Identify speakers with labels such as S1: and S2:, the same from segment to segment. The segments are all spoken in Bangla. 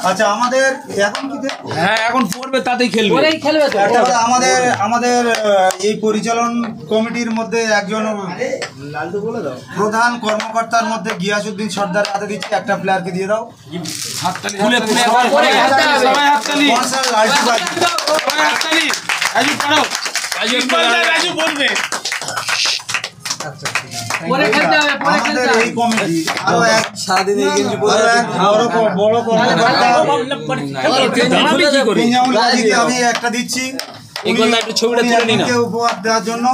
S1: আচ্ছা আমাদের এখন কি
S2: হ্যাঁ এখন পড়বে তাতেই খেলবে
S1: আমাদের আমাদের এই পরিচালন কমিটির মধ্যে একজন প্রধান কর্মকর্তার মধ্যে গিয়াসউদ্দিন সর্দার হাতে দিচ্ছি একটা প্লেয়ারকে দিয়ে দাও
S2: হাততালি খুলে খুলে সবাই হাততালি রাজু পড়ো রাজু বলবে
S1: পরে খেলতে হবে পরে খেলতে হবে এই কমিটি আরো এক সারাদিন এই গেঞ্জি পরে বড় কর্মকর্তা আমি একটা দিচ্ছি
S2: ইকবালদা একটু ছবিটা তুলে নিন না
S1: উপহার দেওয়ার জন্য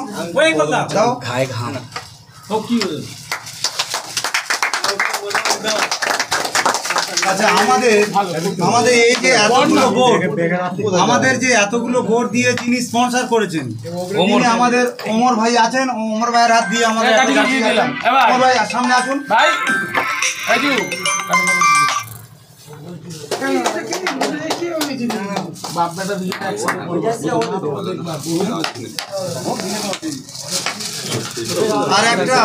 S1: দাও খায় ঘাম
S2: ও কি
S1: আচ্ছা আমাদের এই যে এতগুলো বোর্ড আমাদের যে এতগুলো বোর্ড দিয়ে যিনি স্পন্সর করেছেন তিনি আমাদের ওমর ভাই আছেন ওমর ভাইয়ের হাত দিয়ে আমাদের ওমর ভাই সামনে আসুন
S2: ভাই রাজু বাপ বেটা দুজন একসাথে
S1: আর একটা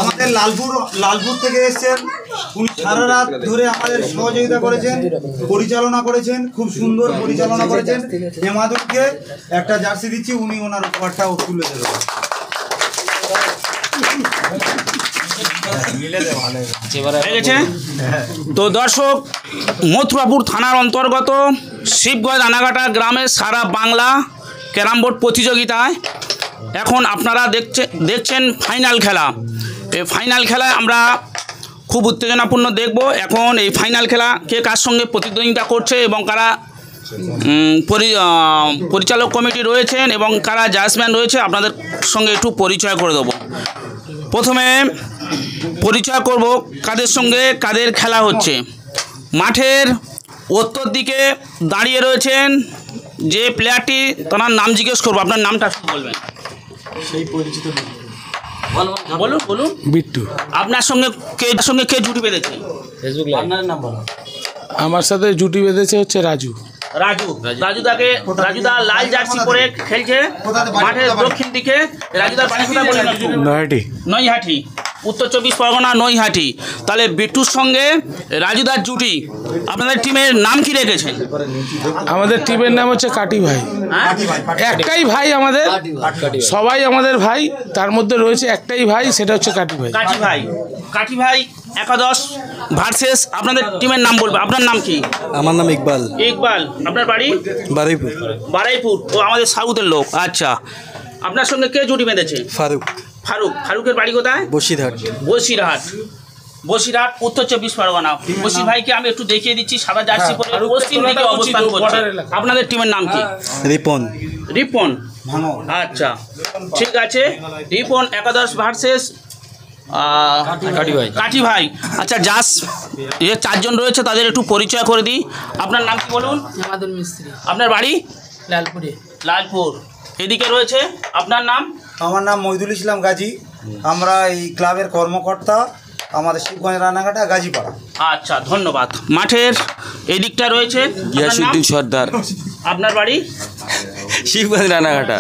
S1: আমাদের লালপুর থেকে এসেছেন উনি সারা রাত ধরে আমাদের সহযোগিতা করেছেন পরিচালনা করেছেন খুব সুন্দর পরিচালনা করেছেন হেমাদুরকে একটা জার্সি দিচ্ছি উনি ওনার উপহারটাও তুলে দেবেন
S3: তো দর্শক মথুরাপুর থানার অন্তর্গত শিবগঞ্জ রানাঘাটা গ্রামের সারা বাংলা ক্যারাম বোর্ড প্রতিযোগিতায় এখন আপনারা দেখছেন ফাইনাল খেলা। এই ফাইনাল খেলায় আমরা খুব উত্তেজনাপূর্ণ দেখব এখন এই ফাইনাল খেলা কে কার সঙ্গে প্রতিদ্বন্দ্বিতা করছে এবং কারা পরিচালক কমিটি রয়েছেন এবং কারা জাজম্যান রয়েছে আপনাদের সঙ্গে একটু পরিচয় করে দেবো। প্রথমে পরিচয় করব কাদের সঙ্গে কাদের খেলা হচ্ছে। মাঠের উত্তর দিকে দাঁড়িয়ে রয়েছেন যে প্লেয়ারটি তার নাম জিজ্ঞেস করবো, আপনার নামটা বলবেন।
S1: সেই পরিচিত
S3: বলুন বলুন।
S2: বিট্টু।
S3: আপনার সঙ্গে কে জুটি বেঁধেছে? Facebook live. আপনার নাম বলুন।
S2: আমার সাথে জুটি বেঁধেছে হচ্ছে রাজু।
S3: রাজুদা লাল জার্সি পরে খেলছে মাঠের দক্ষিণ দিকে। রাজুদার বাড়ি কোথায় বলেন? নৈহাটি, উত্তর 24 পরগনা নৈহাটি। তাহলে বিট্টুর সঙ্গে রাজুদার জুটি। আপনাদের টিমের নাম কি রেখেছেন?
S2: আমাদের টিমের নাম হচ্ছে কাটি ভাই। একটাই ভাই আমাদের, সবাই আমাদের ভাই, তার মধ্যে রয়েছে একটাই ভাই, সেটা হচ্ছে কাটি ভাই।
S3: কাটি ভাই একাদশ ভার্সেস আপনাদের টিমের নাম বলবে। আপনার নাম কি?
S4: আমার নাম ইকবাল।
S3: আপনার বাড়ি? বারুইপুর। ও আমাদের সাউথের লোক। আচ্ছা, আপনার সঙ্গে কে জুটি বেঁধেছে? ফারুকের বাড়ি কোথায়? বসিরহাট, উত্তর 24 পরগনা। বসির ভাইকে আমি একটু দেখিয়ে দিচ্ছি, সাদা জার্সি পরে পশ্চিম দিকে অবস্থান করছে। আপনাদের টিমের নাম কি? রিপন। আচ্ছা ঠিক আছে, রিপন একাদশ ভার্সেস কাটি ভাই। আচ্ছা জাস যে চারজন রয়েছে তাদের একটু পরিচয় করে দিই। আপনার নাম কি বলুন?
S5: হেমাদুল মিস্ত্রি।
S3: আপনার বাড়ি? লালপুর। এদিকে রয়েছে আপনার নাম?
S1: আমার নাম মহিদুল ইসলাম গাজী। আমরা এই ক্লাবের কর্মকর্তা, আমাদের শিবগঞ্জ রানাঘাটা গাজীপাড়া।
S3: আচ্ছা ধন্যবাদ। মাঠের এদিকটা রয়েছে
S4: গিয়াসউদ্দিন সর্দার।
S3: আপনার বাড়ি?
S4: শিবগঞ্জ রানাঘাটা।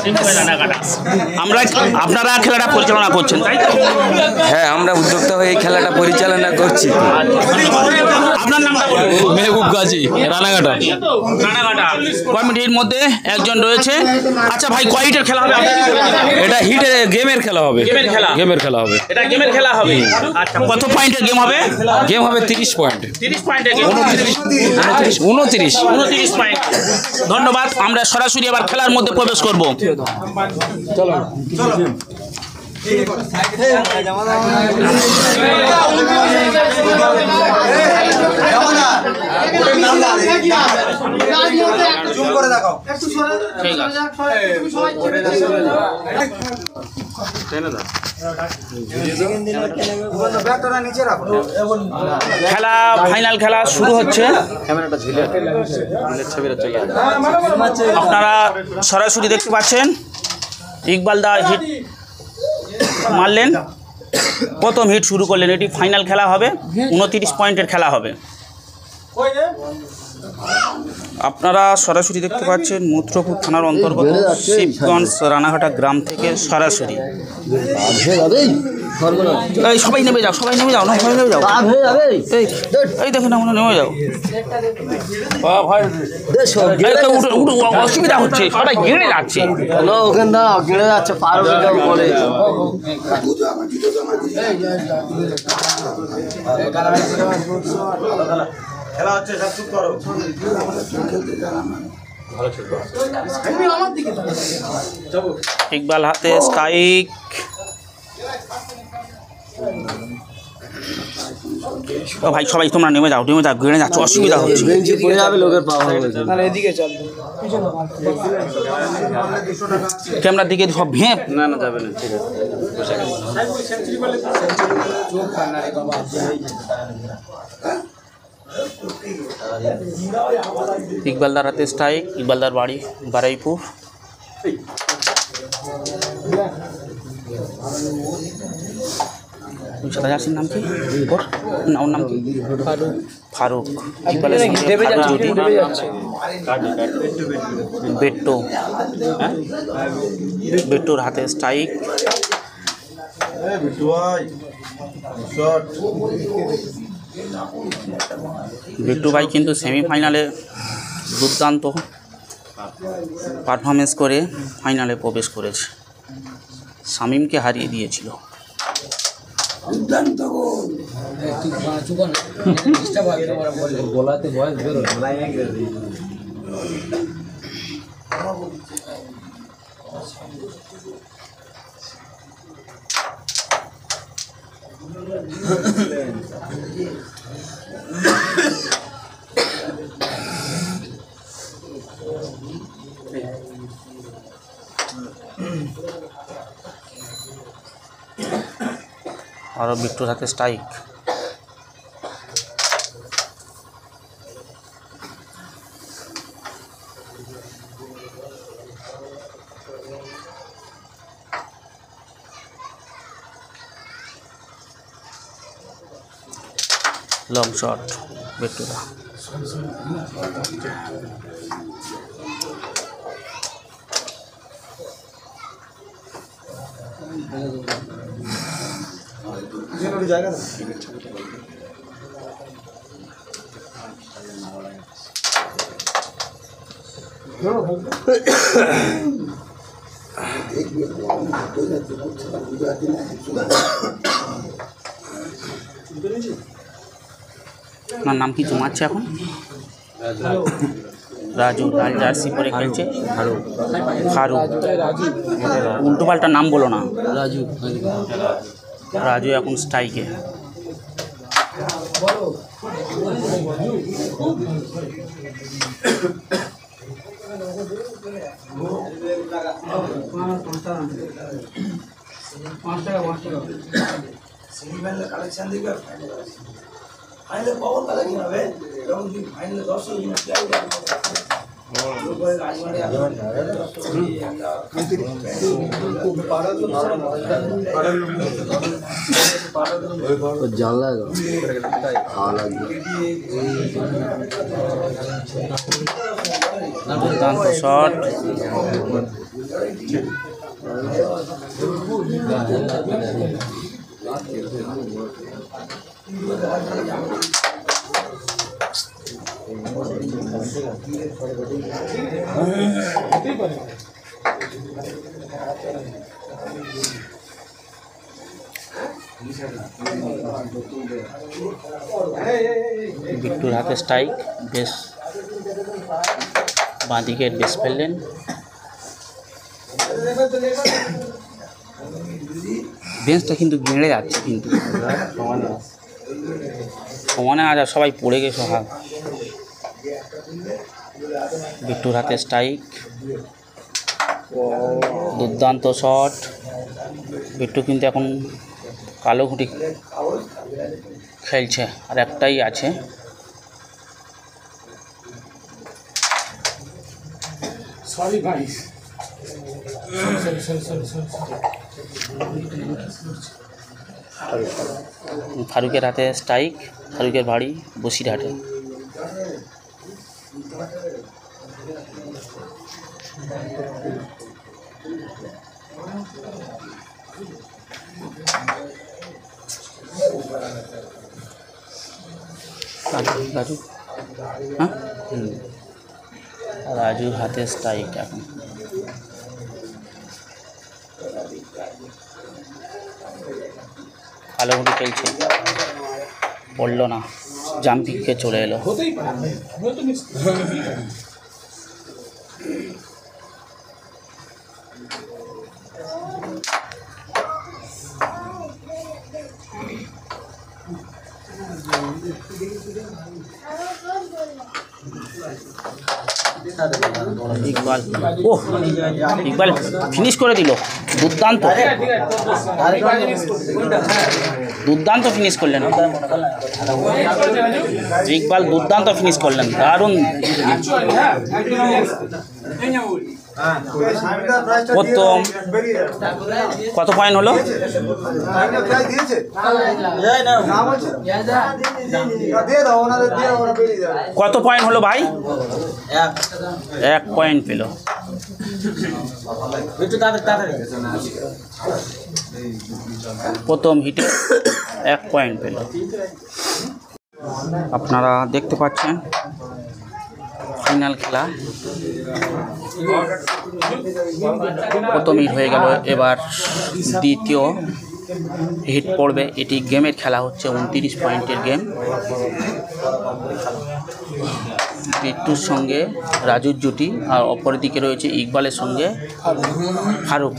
S3: আপনারা খেলাটা পরিচালনা করছেন তাই তো?
S4: হ্যাঁ, আমরা উদ্যোক্তা হয়ে এই খেলাটা পরিচালনা করছি।
S3: আপনার নামটা বলুন।
S4: মেহবুব গাজী, রানাঘাটা।
S3: কমিটির মধ্যে একজন রয়েছে। আচ্ছা ভাই, কয় হিটের খেলা হবে?
S4: এটা হিটের গেমের খেলা হবে।
S3: এটা গেমের খেলা হবে। আচ্ছা, কত পয়েন্টের গেম হবে?
S4: গেম হবে 30 পয়েন্ট।
S3: 30 পয়েন্টের গেম। 29 পয়েন্ট। ধন্যবাদ। আমরা সরাসরি এবার খেলার মধ্যে প্রবেশ করব। খেলা ফাইনাল খেলা শুরু হচ্ছে। আপনারা সরাসরি দেখতে পাচ্ছেন ইকবাল দা হিট মারলেন, প্রথম হিট শুরু করলেন। এটি ফাইনাল খেলা হবে, 29 পয়েন্টের খেলা হবে। আপনারা সরাসরি দেখতে পাচ্ছেন মথুরাপুর থানার অন্তর্গত শিবগঞ্জ রানাঘাটা গ্রাম থেকে সরাসরি। এই সবাই নেমে যাও, সবাই নেমে যাও, না সবাই নেমে যাও, এই দেখুন আমরা নেমে যাও, অসুবিধা হচ্ছে, সবাই গিরে যাচ্ছে,
S5: গিরে যাচ্ছে
S1: খেলা হচ্ছে, সব চুপ করো।
S3: ইকবাল হাতে স্ট্রাইক। ও ভাই সবাই তোমরা নেমে যাও, গিরে যাচ্ছে, অসুবিধা হচ্ছে। ক্যামেরার দিকে সব ভেঁ না যাবে না, ঠিক আছে। ইকবালদার হাতে স্ট্রাইক, ইকবালদার বাড়ি বারাইপুর। সাদাজাসির নাম কি? ওর নাম কি? ফারুক। ইকবালের সঙ্গে বেট্টো, বেট্টোর হাতে স্ট্রাইক। বিট্টু ভাই কিন্তু সেমিফাইনালে দুর্দান্ত পারফরমেন্স করে ফাইনালে প্রবেশ করেছে, শামীমকে হারিয়ে দিয়েছিল। और बिट्टूर हाथे स्ट्राइक। लॉन्ग शॉट बिट्टू का।
S1: जाएगा
S3: আপনার নাম কি জমাচ্ছে এখন? রাজু। লাল জার্সি পরে খেলছে। ফারুক। উল্টো পাল্টা নাম বলো না। রাজু। রাজু এখন স্ট্রাইকে।
S5: জানলা
S3: দুর্দান্ত শট। বিট্টুর হাতে স্ট্রাইক। বেশ বাঁদিকের বেশ ফেললেন। বেঞ্চটা কিন্তু গেঁড়ে যাচ্ছে, কিন্তু সমানে আজ সবাই পড়ে গেছে হাত। বিট্টুর হাতে স্ট্রাইক। দুর্দান্ত শট। বিট্টু কিন্তু এখন কালো ঘুঁটি খেলছে, আর একটাই আছে।
S2: সরি ভাই,
S3: ফারুকের হাতে স্ট্রাইক। ফারুকের বাড়ি বসিরহাটে। রাজু হ্যাঁ রাজুর হাতে স্ট্রাইক এখন। ভালো ঘুটি খেলছে, পড়লো না, জাম্পিংকে চলে এলো। ইকবাল, ও ইকবাল ফিনিশ করে দিল, দুর্দান্ত দুর্দান্ত ফিনিশ করলেন ইকবাল, দুর্দান্ত ফিনিশ করলেন, দারুণ। প্রথম কত পয়েন্ট হলো? কত পয়েন্ট হলো ভাই? 1 পয়েন্ট পেল। প্রথম হিটে 1 পয়েন্ট পেল। আপনারা দেখতে পাচ্ছেন ফাইনাল খেলা, প্রথম হিট হয়ে গেল, এবার দ্বিতীয় হিট পড়বে। এটি গেমের খেলা হচ্ছে, 29 পয়েন্টের গেম। বিট্টুর সঙ্গে রাজুর জুটি, আর অপরদিকে রয়েছে ইকবালের সঙ্গে ফারুক।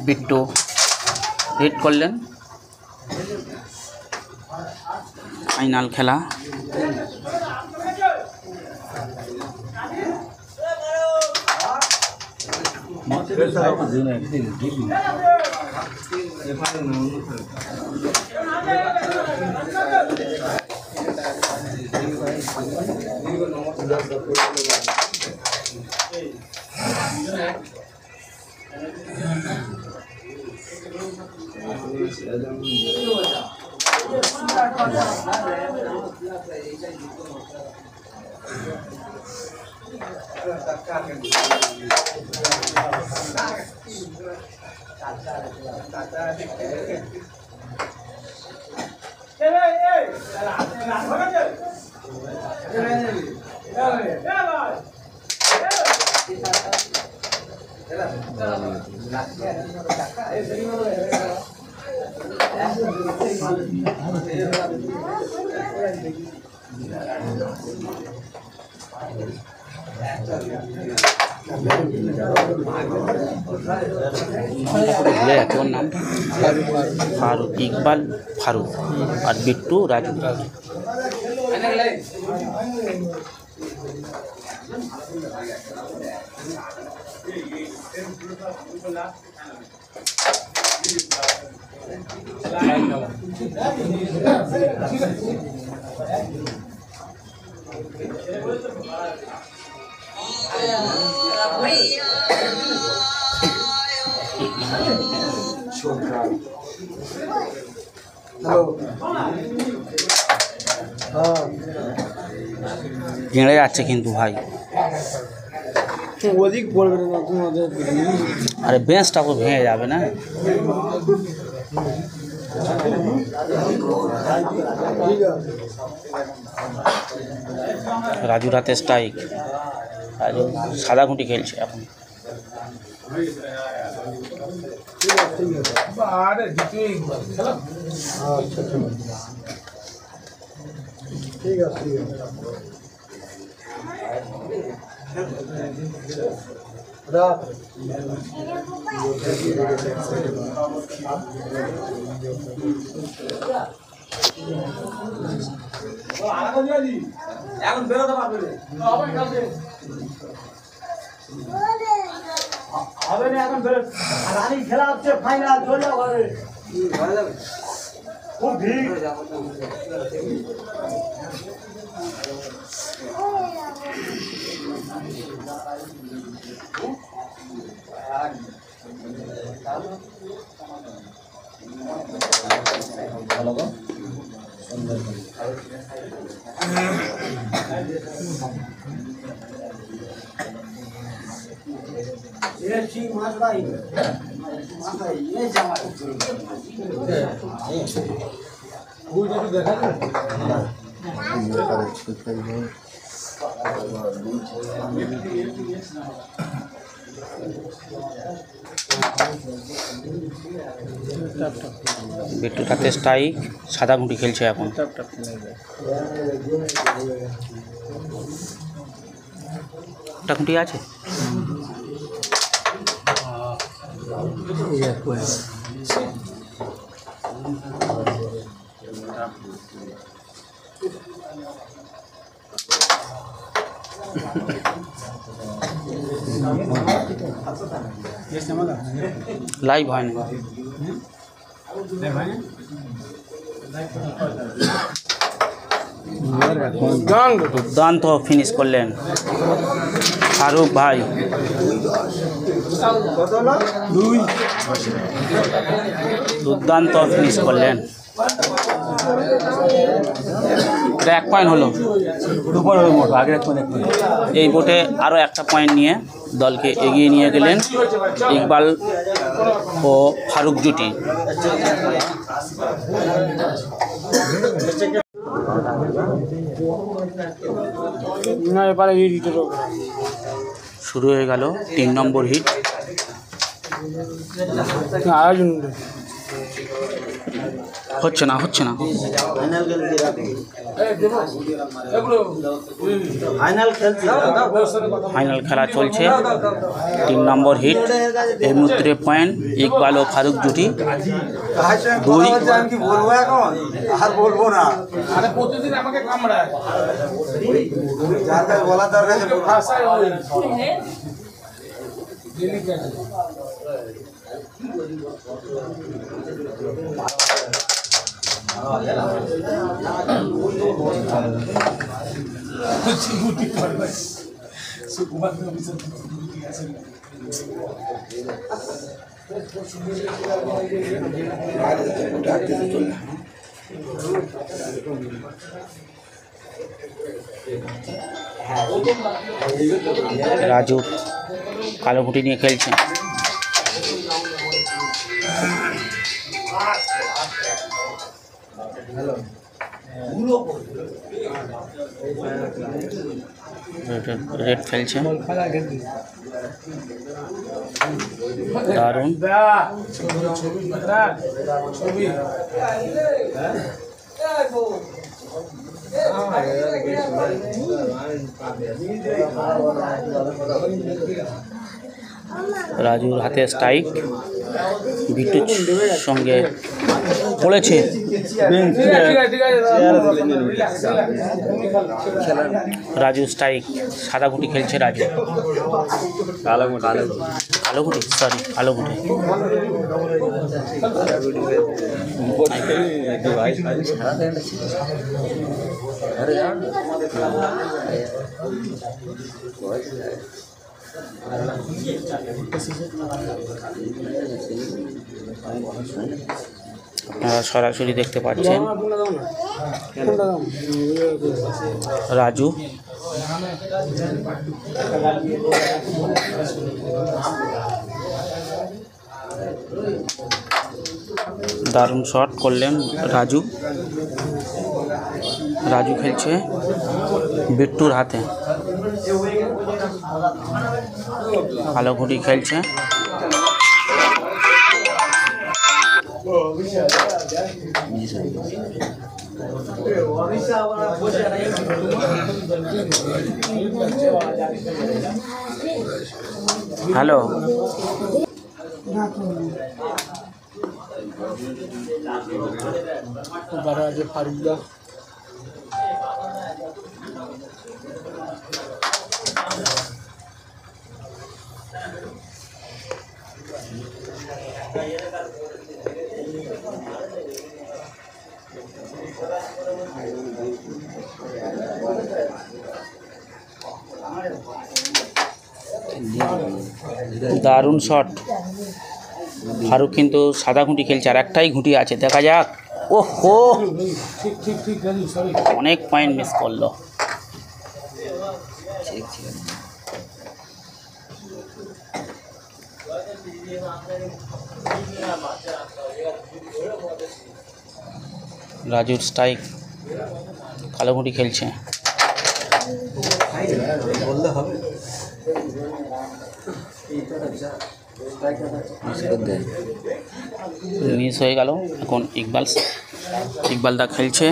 S3: বিট্টু হিট করলেন। ফাইনাল খেলা। তোর নাম? ফারুক, ইকবাল ফারুক, আর বিট্টু রাজু। ঘেড়ে যাচ্ছে কিন্তু ভাই,
S5: ওদিক পড়বে না তোমাদের।
S3: আরে বেঞ্চটা তো ভেঙে যাবে না। রাজুর হাতে স্ট্রাইক, রাজু সাদা খুঁটি খেলছে এখন।
S5: ঠিক আছে,
S1: এখন বেরোতে পারবে হবে না, এখন বেরো। রানি খেলা হচ্ছে, ফাইনাল চলে যাবে, খুব ভিড়।
S3: বিট্টুর হাতে স্ট্রাইক, সাদা গুটি খেলছে এখন। একটা গুটি আছে। লাইভ হয়নি। দুর্দান্ত ফিনিশ করলেন ফারুক ভাই। দুর্দান্ত ফিনিশ করলেন। এটা 1 পয়েন্ট হলো। এই বোটে আরও একটা পয়েন্ট নিয়ে দলকে এগিয়ে নিয়ে গেলেন ইকবাল ও ফারুক জুটি। শুরু হয়ে গেল 3 নম্বর হিট। হচ্ছে না ফাইনাল খেলা চলছে। 3 নম্বর হিট। এই মুহূর্তে পয়েন্ট ইকবাল ও ফারুক জুটি 2।
S1: কি বলবো এখন আর বলবো না,
S2: প্রতিদিন আমাকে কামড়ায়।
S1: যার বলার দরকার
S3: রাজু কালো গুটি নিয়ে খেলছে। রেড খেলছে, দারুণ। রাজুর হাতে স্ট্রাইক, বিট্টুর সঙ্গে পড়েছে। রাজু স্ট্রাইক, সাদা গুটি খেলছে রাজু। কালো গুটি, সরি কালো গুটি। আপনারা সরাসরি দেখতে পাচ্ছেন রাজু দারুণ শট করলেন রাজু। রাজু খেলছে বিট্টুর হাতে, কালো ঘুড়ি খেলছে। হ্যালো,
S5: ফারুকদা
S3: দারুণ শট। ফারুক কিন্তু সাদা ঘুঁটি খেলছে, আর একটাই ঘুঁটি আছে, দেখা যাক। ওহো, অনেক পয়েন্ট মিস করলো। রাজুর স্ট্রাইক, কালো ঘুঁটি খেলছে, মিস হয়ে গেল। এখন ইকবালদা খেলছে,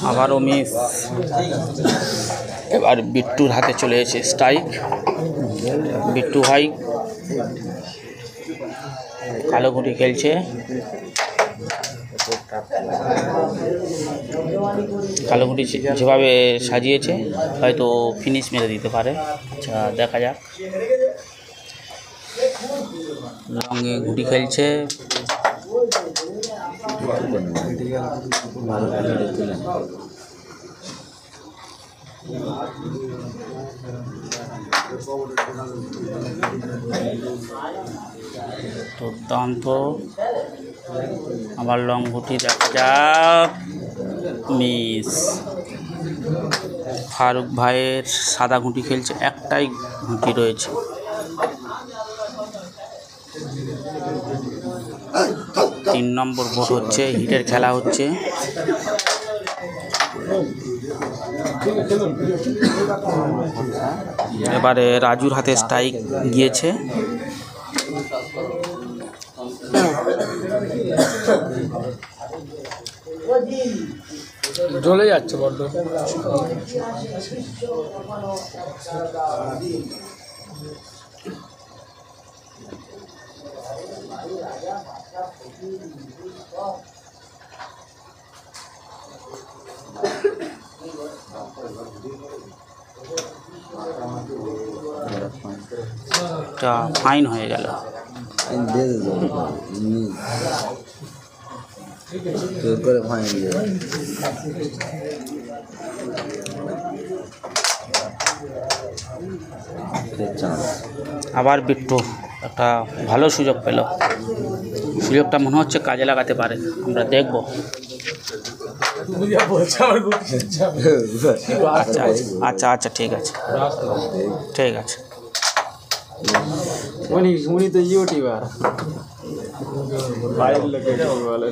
S3: আবারও মিস। এবার বিট্টুর হাতে চলে এসেছে স্ট্রাইক। বিট্টু ভাই কালো ঘুঁটি খেলছে, কালো ঘুঁটি যেভাবে সাজিয়েছে হয়তো ফিনিশ মেরে দিতে পারে। আচ্ছা, দেখা যাক। রঙে ঘুঁটি খেলছে, দুর্দান্ত। আবার লং ঘুঁটি, দেখা যাক, মিস। ফারুক ভাইয়ের সাদা ঘুঁটি খেলছে, একটাই ঘুঁটি রয়েছে। তিন নম্বর বোর্ড হচ্ছে, হিটের খেলা হচ্ছে। এবারে রাজুর হাতে স্ট্রাইক গিয়েছে।
S2: জ্বলে যাচ্ছে বড্ড।
S3: ফাইন হয়ে গেল। আবার বিট্টু একটা ভালো সুযোগ পেল, সুযোগটা মনে হচ্ছে কাজে লাগাতে পারে, আমরা দেখব। আচ্ছা আচ্ছা আচ্ছা, ঠিক আছে ঠিক আছে।
S5: উনি তো ইউটিউবার, বাইরের লোকে বলে